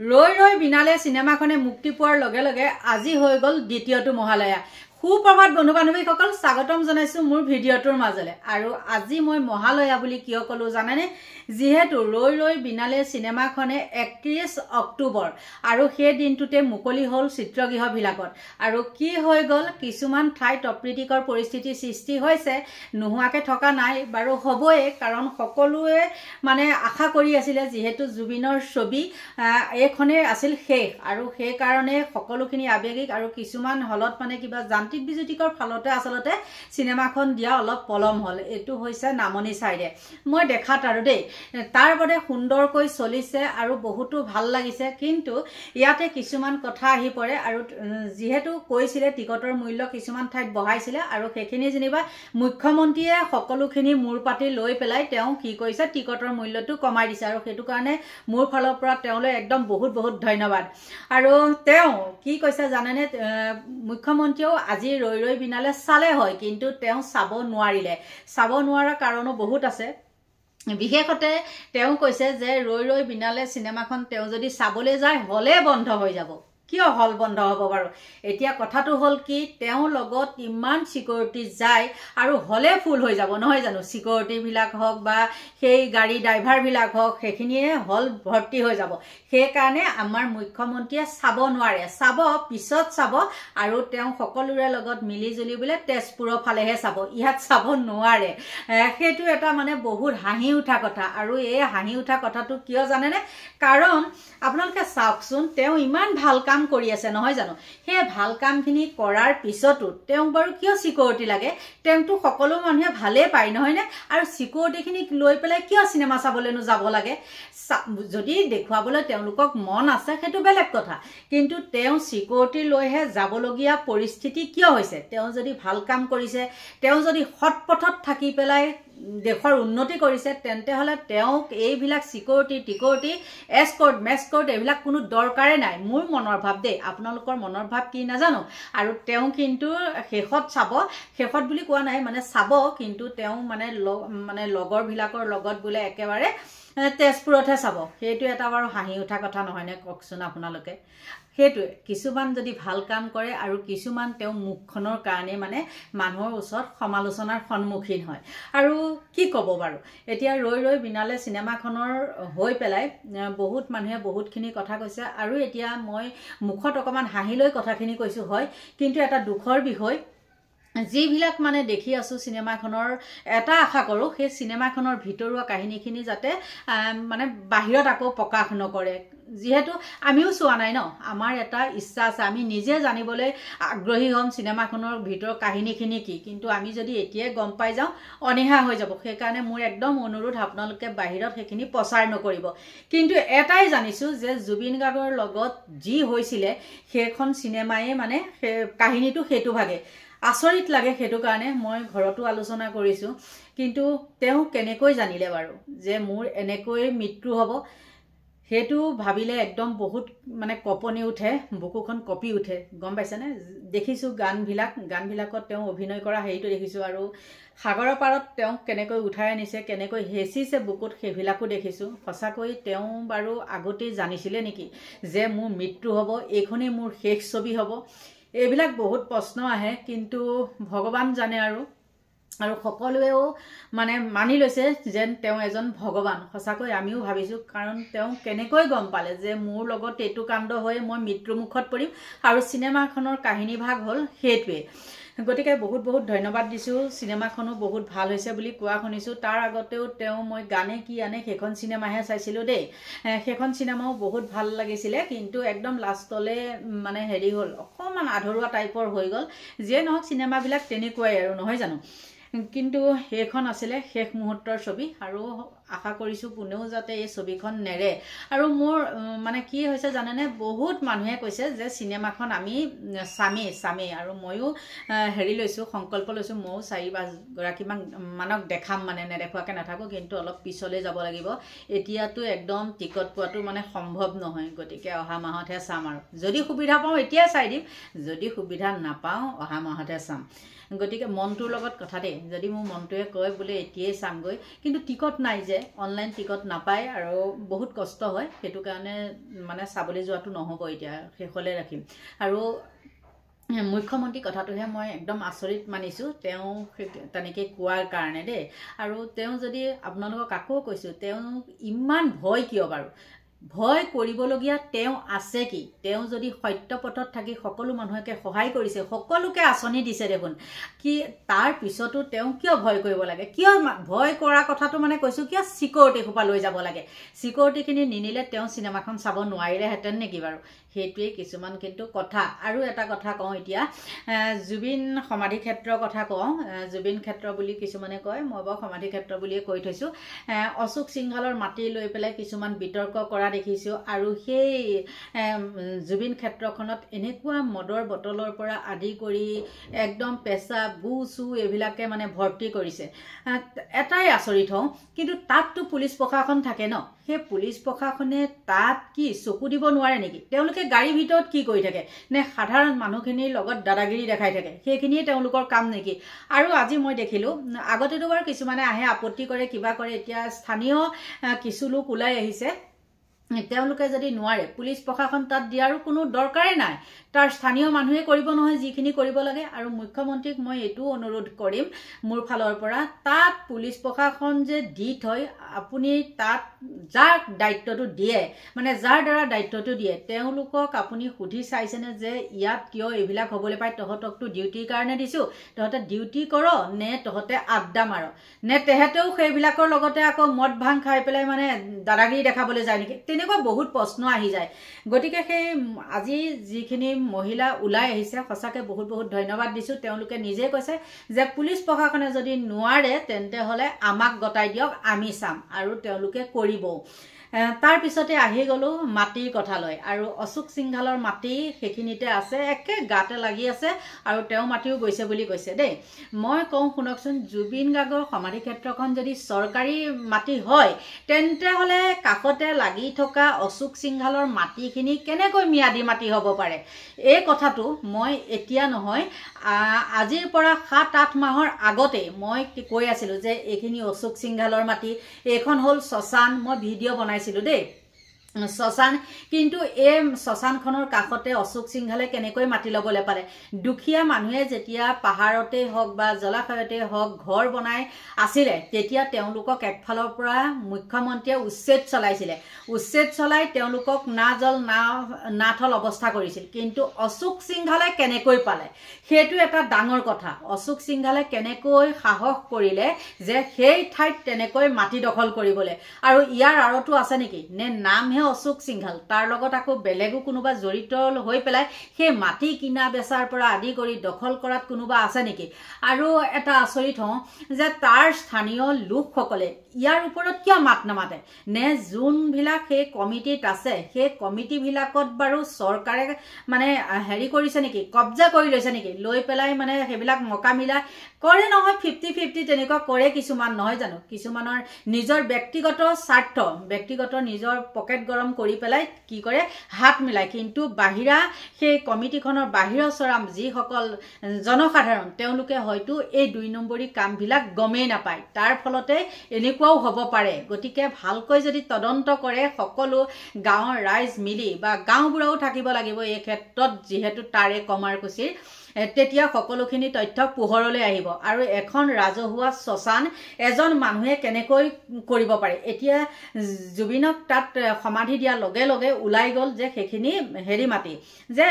ৰৈ ৰৈ বিনালে সিনেমাখনে মুক্তি পোৱাৰ লগে লগে আজি হৈ গল দ্বিতীয়টো মহালয়া। সুপ্ৰভাত বন্ধু বান্ধৱীসকল, স্বাগতম জনাইছো মোৰ ভিডিঅ'টোৰ মাজলে। আৰু আজি মই মহালয়া বুলি কিয় কলো জানেনে? যেহেতু ৰৈ ৰৈ বিনালে সিনেমাখনে 31 অক্টোবৰ আৰু সেই দিনটোতে মুকলি হল চিত্ৰগৃহবিলাকত। আৰু কি হৈ গল, কিছুমান ঠাইত অপ্ৰীতিকৰ পৰিস্থিতিৰ সৃষ্টি হৈছে, নোহোৱাকে থকা নাই বাৰু, হবয়ে। কাৰণ সকলোৱে মানে আশা কৰি আছিলে, যেহেতু জুবিনৰ ছবি এইখনে আছিল শেষ, আৰু সেই কাৰণে সকলোখিনি আবেগিক আৰু কিছুমান হলত মানে কিবা যান্ত্ৰিক বিজুতিকৰ ফলতে আচলতে সিনেমাখন দিয়া অলপ পলম হল। এইটো হৈছে নামনি চাইডে মই দেখাত আৰু দেই, তাৰ বাদে সুন্দৰকৈ চলিছে আৰু বহুতো ভাল লাগিছে। কিন্তু ইয়াতে কিছুমান কথা আহি পৰে, আৰু যেহেতু কৈছিলে টিকটৰ মূল্য কিছুমান ঠাইত বঢ়াইছিলে, আৰু সেইখিনি যেনিবা মুখ্যমন্ত্ৰীয়ে সকলোখিনি মূৰ পাতি লৈ পেলাই তেওঁ কি কৰিছে, টিকটৰ মূল্যটো কমাই দিছে। আৰু সেইটো কাৰণে মোৰ ফালৰ পৰা তেওঁলৈ একদম বহুত বহুত ধন্যবাদ। আৰু তেওঁ কি কৈছে জানেনে, মুখ্যমন্ত্ৰীয়েও আজি ৰৈ ৰৈ বিনালে চালে হয়, কিন্তু তেওঁ চাব নোৱাৰিলে। চাব নোৱাৰা কাৰণো বহুত আছে। বিশেষতে তেওঁ কৈছে যে ৰৈ ৰৈ বিনালে সিনেমাখন তেওঁ যদি চাবলৈ যায় হলে বন্ধ হৈ যাব। কিয় হল বন্ধ হ'ব বাৰু? এতিয়া কথাটো হল কি, তেওঁ লগত ইমান সিকিউৰিটি যায় আৰু হলে ফুল হৈ যাব নহয় জানো? সিকিউৰিটি বিলাক হওক বা সেই গাড়ী ড্ৰাইভাৰ বিলাক হওক, সেইখিনিয়ে হল ভৰ্তি হৈ যাব। সেইকাৰণে আমাৰ মুখ্যমন্ত্ৰীয়ে চাব নোৱাৰে, চাব পিছত চাব, আৰু তেওঁ সকলোৰে লগত মিলি জুলি বোলে তেজপুৰৰ ফালেহে চাব, ইয়াত চাব নোৱাৰে। সেইটো এটা মানে বহুত হাঁহি উঠা কথা। আৰু এই হাঁহি উঠা কথাটো কিয় জানেনে? কাৰণ আপোনালোকে চাওকচোন, তেওঁ ইমান ভাল কাম কৰি আছে নহয় জানো? সেই ভাল কামখিনি কৰাৰ পিছতো তেওঁক বাৰু কিয় সিকিউৰিটি লাগে? তেওঁকতো সকলো মানুহে ভালেই পায় নহয় নে? আৰু সিকিউৰিটিখিনিক লৈ পেলাই কিয় চিনেমা চাবলৈনো যাব লাগে? যদি দেখুৱাবলৈ তেওঁলোকক মন আছে সেইটো বেলেগ কথা, কিন্তু তেওঁ সিকিউৰিটি লৈহে যাবলগীয়া পৰিস্থিতি কিয় হৈছে? তেওঁ যদি ভাল কাম কৰিছে, তেওঁ যদি সৎ পথত থাকি পেলাই দেশৰ উন্নতি কৰিছে, তেন্তে হলে তেওঁক এইবিলাক সিকিউৰিটি টিকিউৰিটি এস্কৰ্ট মেস্কৰ্ট এইবিলাক কোনো দৰকাৰে নাই। মোৰ মনৰ ভাৱ দেই, আপোনালোকৰ মনৰ ভাৱ কি নাজানো। আৰু তেওঁ কিন্তু শেষত চাব, শেষত বুলি কোৱা নাই, মানে চাব, কিন্তু তেওঁ মানে লগৰ বিলাকৰ লগত বোলে একেবাৰে তেজপুৰতহে চাব। সেইটো এটা বাৰু হাঁহি উঠা কথা নহয় নে কওকচোন আপোনালোকে? সেইটোৱে, কিছুমান যদি ভাল কাম কৰে আৰু কিছুমান তেওঁ মুখখনৰ কাৰণে মানে মানুহৰ ওচৰত সমালোচনাৰ সন্মুখীন হয়। আৰু কি ক'ব বাৰু? এতিয়া ৰৈ ৰৈ বিনালে চিনেমাখনৰ হৈ পেলাই বহুত মানুহে বহুতখিনি কথা কৈছে, আৰু এতিয়া মই মুখত অকণমান হাঁহি লৈ কথাখিনি কৈছোঁ হয়, কিন্তু এটা দুখৰ বিষয়, যিবিলাক মানে দেখি আছো চিনেমাখনৰ, এটা আশা কৰো সেই চিনেমাখনৰ ভিতৰুৱা কাহিনীখিনি যাতে মানে বাহিৰত আকৌ প্ৰকাশ নকৰে। যিহেতু আমিও চোৱা নাই ন, আমাৰ এটা ইচ্ছা আছে, আমি নিজে জানিবলৈ আগ্ৰহী হ'ম চিনেমাখনৰ ভিতৰৰ কাহিনীখিনি কি, কিন্তু আমি যদি এতিয়াই গম পাই যাওঁ অনীহা হৈ যাব। সেইকাৰণে মোৰ একদম অনুৰোধ, আপোনালোকে বাহিৰত সেইখিনি প্ৰচাৰ নকৰিব। কিন্তু এটাই জানিছোঁ যে জুবিন গাৰ্গৰ লগত যি হৈছিলে সেইখন চিনেমায়ে মানে কাহিনীটো সেইটো ভাগে আচৰিত লাগে। সেইটো কাৰণে মই ঘৰতো আলোচনা কৰিছোঁ, কিন্তু তেওঁ কেনেকৈ জানিলে বাৰু যে মোৰ এনেকৈ মৃত্যু হ'ব? সেইটো ভাবিলে একদম বহুত মানে কঁপনি উঠে, বুকুখন কঁপি উঠে, গম পাইছেনে? দেখিছোঁ গানবিলাকত তেওঁ অভিনয় কৰা হেৰিটো দেখিছোঁ, আৰু সাগৰৰ পাৰত তেওঁক কেনেকৈ উঠাই আনিছে, কেনেকৈ হেঁচিছে বুকুত, সেইবিলাকো দেখিছোঁ। সঁচাকৈ তেওঁ বাৰু আগতেই জানিছিলে নেকি যে মোৰ মৃত্যু হ'ব, এইখনেই মোৰ শেষ ছবি হ'ব? এইবিলাক বহুত প্ৰশ্ন আহে, কিন্তু ভগৱান জানে। আৰু সকলোৱেও মানে মানি লৈছে যেন তেওঁ এজন ভগৱান। সঁচাকৈ আমিও ভাবিছোঁ, কাৰণ তেওঁ কেনেকৈ গম পালে যে মোৰ লগত এইটো কাণ্ড হৈ মই মৃত্যুমুখত পৰিম, আৰু চিনেমাখনৰ কাহিনী ভাগ হ'ল সেইটোৱে। গতিকে বহুত বহুত ধন্যবাদ দিছোঁ। চিনেমাখনো বহুত ভাল হৈছে বুলি কোৱা শুনিছোঁ। তাৰ আগতেও মই গানে কি আনে সেইখন চিনেমাহে চাইছিলোঁ দেই, সেইখন চিনেমাও বহুত ভাল লাগিছিলে, কিন্তু একদম লাষ্টলৈ মানে হেৰি হ'ল, অকণমান আধৰুৱা টাইপৰ হৈ গ'ল। যিয়ে নহওক চিনেমাবিলাক তেনেকুৱাই আৰু নহয় জানো? কিন্তু সেইখন আছিলে শেষ মুহূৰ্তৰ ছবি, আৰু আশা কৰিছোঁ কোনেও যাতে এই ছবিখন নেৰে। আৰু মোৰ মানে কি হৈছে জানেনে, বহুত মানুহে কৈছে যে চিনেমাখন আমি চামেই, আৰু ময়ো হেৰি লৈছোঁ, সংকল্প লৈছোঁ, ময়ো 4-5 গৰাকীমানক দেখাম, মানে নেদেখুৱাকৈ নাথাকোঁ, কিন্তু অলপ পিছলৈ যাব লাগিব। এতিয়াতো একদম টিকট পোৱাটো মানে সম্ভৱ নহয়, গতিকে অহা মাহতহে চাম। আৰু যদি সুবিধা পাওঁ এতিয়াই চাই দিম, যদি সুবিধা নাপাওঁ অহা মাহতহে চাম। গতিকে মনটোৰ লগত কথা দেই, যদি মোৰ মনটোৱে কয় বোলে এতিয়াই চামগৈ, কিন্তু টিকট নাই যে, অনলাইন টিকট নাপায় আৰু বহুত কষ্ট হয় সেইটো কাৰণে মানে চাবলৈ যোৱাটো নহ'ব এতিয়া শেষলৈ ৰাখিম আৰু মুখ্যমন্ত্ৰী কথাটোহে মই একদম আচৰিত মানিছোঁ তেওঁ তেনেকৈ কোৱাৰ কাৰণে দেই আৰু তেওঁ যদি আপোনালোকক আকৌ কৈছোঁ তেওঁ ইমান ভয় কিয় বাৰু ভয় কৰিবলগীয়া তেওঁ আছে কি তেওঁ যদি সত্য পথত থাকি সকলো মানুহকে সহায় কৰিছে সকলোকে আঁচনি দিছে দেখোন কি তাৰ পিছতো তেওঁ কিয় ভয় কৰিব লাগে কিয় ভয় কৰা কথাটো মানে কৈছোঁ কিয় সিকিউৰিটি সোপা লৈ যাব লাগে সিকিউৰিটিখিনি নিনিলে তেওঁ চিনেমাখন চাব নোৱাৰিলেহেঁতেন নেকি বাৰু সেইটোৱেই কিছুমান কিন্তু কথা আৰু এটা কথা কওঁ এতিয়া জুবিন সমাধি ক্ষেত্ৰৰ কথা কওঁ জুবিন ক্ষেত্ৰ বুলি কিছুমানে কয় মই বাৰু সমাধি ক্ষেত্ৰ বুলিয়ে কৈ থৈছোঁ অশোক সিংহালৰ মাটি লৈ পেলাই কিছুমান বিতৰ্ক কৰা দেখিছোঁ আৰু সেই জুবিন ক্ষেত্ৰখনত এনেকুৱা মদৰ বটলৰ পৰা আদি কৰি একদম পেচা চু এইবিলাকে মানে ভৰ্তি কৰিছে এটাই আচৰিত হওঁ কিন্তু তাততো পুলিচ প্ৰশাসন থাকে ন সেই পুলিচ প্ৰশাসনে তাত কি চকু দিব নোৱাৰে নেকি তেওঁলোকে গাড়ীৰ ভিতৰত কি কৰি থাকে নে সাধাৰণ মানুহখিনিৰ লগত দাদাগিৰি দেখাই থাকে সেইখিনিয়ে তেওঁলোকৰ কাম নেকি আৰু আজি মই দেখিলোঁ আগতেতো বাৰু কিছুমানে আহে আপত্তি কৰে কিবা কৰে এতিয়া স্থানীয় কিছু লোক ওলাই আহিছে তেওঁলোকে যদি নোৱাৰে পুলিচ প্ৰশাসন তাত দিয়াৰো কোনো দৰকাৰে নাই তাৰ স্থানীয় মানুহে কৰিব নহয় যিখিনি কৰিব লাগে আৰু মুখ্যমন্ত্ৰীক মই এইটো অনুৰোধ কৰিম মোৰ ফালৰ পৰা তাত পুলিচ প্ৰশাসন যে দি থয় আপুনি তাত যাক দায়িত্বটো দিয়ে মানে যাৰ দ্বাৰা দায়িত্বটো দিয়ে তেওঁলোকক আপুনি সুধি চাইছেনে যে ইয়াত কিয় এইবিলাক হ'বলৈ পায় তহঁতকতো ডিউটিৰ কাৰণে দিছোঁ তহঁতে ডিউটি কৰ নে তহঁতে আড্ডা মাৰ নে তেহেঁতেও সেইবিলাকৰ লগতে আকৌ মদ ভাং খাই পেলাই মানে দাদাগিৰি দেখাবলৈ যায় নেকি তেনেকুৱা বহুত প্ৰশ্ন আহি যায় গতিকে সেই আজি যিখিনি মহিলা ওলাই আহিছে সঁচাকৈ বহুত বহুত ধন্যবাদ দিছোঁ তেওঁলোকে নিজে কৈছে যে পুলিচ প্ৰশাসনে যদি নোৱাৰে তেন্তে হ'লে আমাক গতাই দিয়ক আমি চাম আৰু তেওঁলোকে কৰিবও তাৰ পিছতে আহি গ'লো মাটিৰ কথালৈ আৰু অশোক সিংহালৰ মাটি সেইখিনিতে আছে একে গাতে লাগি আছে আৰু তেওঁ মাটিও গৈছে বুলি কৈছে দেই মই কওঁ শুনকচোন জুবিন গাৰ্গৰ সমাধি ক্ষেত্ৰখন যদি চৰকাৰী মাটি হয় তেন্তে হ'লে কাষতে লাগি থকা অশোক সিংহালৰ মাটিখিনি কেনেকৈ ম্যাদী মাটি হ'ব পাৰে এই কথাটো মই এতিয়া নহয় আজিৰ পৰা 7-8 মাহৰ আগতে মই কৈ আছিলোঁ যে এইখিনি অশোক সিংহালৰ মাটি এইখন হ'ল শ্মশান মই ভিডিঅ' বনাইছিলোঁ দেই শ্মশান কিন্তু এই শ্মশানখনৰ কাষতে অশোক সিংহালে কেনেকৈ মাটি ল'বলৈ পালে দুখীয়া মানুহে যেতিয়া পাহাৰতে হওক বা জলাশয়তে হওক ঘৰ বনাই আছিলে তেতিয়া তেওঁলোকক একফালৰ পৰা মুখ্যমন্ত্ৰীয়ে উচ্ছেদ চলাই তেওঁলোকক না জল না থল অৱস্থা কৰিছিল কিন্তু অশোক সিংহালে কেনেকৈ পালে সেইটো এটা ডাঙৰ কথা অশোক সিংহালে কেনেকৈ সাহস কৰিলে যে সেই ঠাইত তেনেকৈ মাটি দখল কৰিবলৈ আৰু ইয়াৰ আৰতো আছে নেকি নে নামহে অশোক সিংহাল তাৰ লগত আকৌ বেলেগো কোনোবা জড়িত হৈ পেলাই সেই মাটি কিনা বেচাৰ পৰা আদি কৰি দখল কৰাত কোনোবা আছে নেকি আৰু এটা আচৰিত হওঁ যে তাৰ স্থানীয় লোকসকলে ইয়াৰ ওপৰত কিয় মাত নামাতে নে যোনবিলাক সেই কমিটিত আছে সেই কমিটিবিলাকত বাৰু চৰকাৰে মানে হেৰি কৰিছে নেকি কব্জা কৰি লৈছে নেকি লৈ পেলাই মানে সেইবিলাক মকামিলা কৰে নহয় 50-50 তেনেকুৱা কৰে কিছুমান নহয় জানো কিছুমানৰ নিজৰ ব্যক্তিগত স্বাৰ্থ ব্যক্তিগত নিজৰ পকেট গৰম কৰি পেলাই কি কৰে হাত মিলাই কিন্তু বাহিৰা সেই কমিটিখনৰ বাহিৰৰ চৰাম যিসকল জনসাধাৰণ তেওঁলোকে হয়তো এই 2 নম্বৰী কামবিলাক গমেই নাপায় তাৰ ফলতে এনেকুৱাও হ'ব পাৰে গতিকে ভালকৈ যদি তদন্ত কৰে সকলো গাঁৱৰ ৰাইজ মিলি বা গাঁওবোৰেও থাকিব লাগিব এই ক্ষেত্ৰত যিহেতু তাৰে কমাৰকুছিৰ তেতিয়া সকলোখিনি তথ্য পোহৰলৈ আহিব আৰু এখন ৰাজহুৱা শ্মশান এজন মানুহে কেনেকৈ কৰিব পাৰে এতিয়া জুবিনক তাত সমাধি দিয়াৰ লগে লগে ওলাই গ'ল যে সেইখিনি হেৰি মাটি যে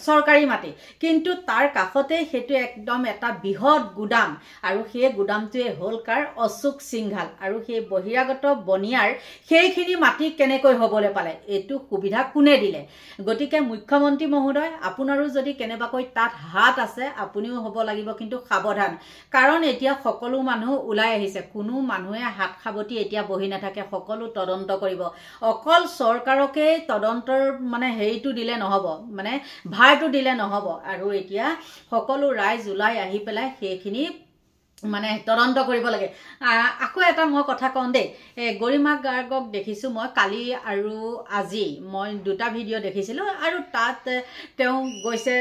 চৰকাৰী মাটি কিন্তু তাৰ কাষতে সেইটো একদম এটা বৃহৎ গুদাম আৰু সেই গুদামটোৱে হ'ল কাৰ অশোক সিংহাল আৰু সেই বহিৰাগত বনিয়াৰ সেইখিনি মাটি কেনেকৈ হ'বলৈ পালে এইটো সুবিধা কোনে দিলে গতিকে মুখ্যমন্ত্ৰী মহোদয় আপোনাৰো যদি কেনেবাকৈ তাত হাত আছে আপুনিও হ'ব লাগিব কিন্তু সাৱধান কাৰণ এতিয়া সকলো মানুহ ওলাই আহিছে কোনো মানুহে হাত খাবতি এতিয়া বহি নাথাকে সকলো তদন্ত কৰিব অকল চৰকাৰকে তদন্তৰ মানে হেৰিটো দিলে নহব মানে ভাৰটো দিলে নহব আৰু এতিয়া সকলো ৰাইজ ওলাই আহি পেলাই সেইখিনি মানে তদন্ত কৰিব লাগে আকৌ এটা মই কথা কওঁ দেই গৰিমা গাৰ্গক দেখিছোঁ মই কালি আৰু আজি মই 2টা ভিডিঅ' দেখিছিলোঁ আৰু তাত তেওঁ গৈছে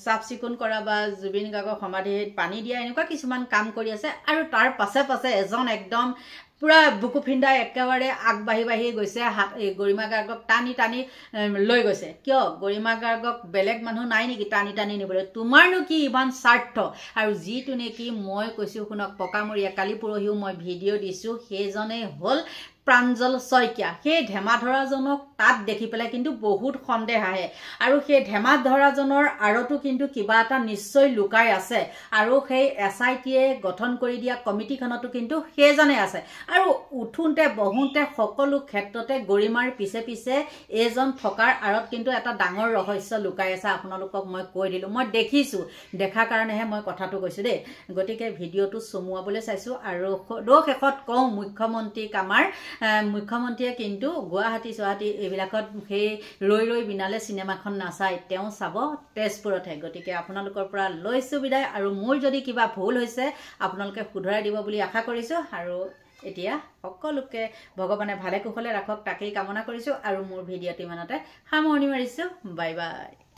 চাফ চিকুণ কৰা বা জুবিন গাৰ্গৰ সমাধিত পানী দিয়া এনেকুৱা কিছুমান কাম কৰি আছে আৰু তাৰ পাছে পাছে এজন একদম পুৰা বুকু ফিন্দাই একেবাৰে আগবাঢ়ি গৈছে গৰিমা গাৰ্গক টানি লৈ গৈছে কিয় গৰিমা গাৰ্গক বেলেগ মানুহ নাই নেকি টানি নিবলৈ তোমাৰনো কি ইমান স্বাৰ্থ আৰু যিটো নেকি মই কৈছো শুনক পকামৰীয়া কালি পৰহিও মই ভিডিঅ' দিছো সেইজনে হ'ল প্ৰাঞ্জল শইকীয়া সেই ধেমাধৰাজনক তাত দেখি পেলাই কিন্তু বহুত সন্দেহ আহে আৰু সেই ধেমাধৰাজনৰ আৰতো কিন্তু কিবা এটা নিশ্চয় লুকাই আছে আৰু সেই এছআইটিয়ে গঠন কৰি দিয়া কমিটিখনতো কিন্তু সেইজনে আছে আৰু উঠুনতে বহুনতে সকলো ক্ষেত্ৰতে গৰিমাৰ পিছে এজন থকাৰ আৰত কিন্তু এটা ডাঙৰ ৰহস্য লুকাই আছে আপোনালোকক মই কৈ দিলো মই দেখিছো দেখা কাৰণেহে মই কথাটো কৈছো দেই গতিকে ভিডিঅ'টো চমুৱাবলৈ চাইছো আৰু শেষত কওঁ মুখ্যমন্ত্ৰীক আমাৰ মুখ্যমন্ত্ৰীয়ে কিন্তু গুৱাহাটী এইবিলাকত সেই ৰৈ বিনালে চিনেমাখন নাচাই তেওঁ চাব তেজপুৰতহে গতিকে আপোনালোকৰ পৰা লৈছো বিদায় আৰু মোৰ যদি কিবা ভুল হৈছে আপোনালোকে শুধৰাই দিব বুলি আশা কৰিছো আৰু এতিয়া সকলোকে ভগৱানে ভালে কুশলে ৰাখক তাকেই কামনা কৰিছো আৰু মোৰ ভিডিঅ'টি ইমানতে সামৰণি মাৰিছো বাই বাই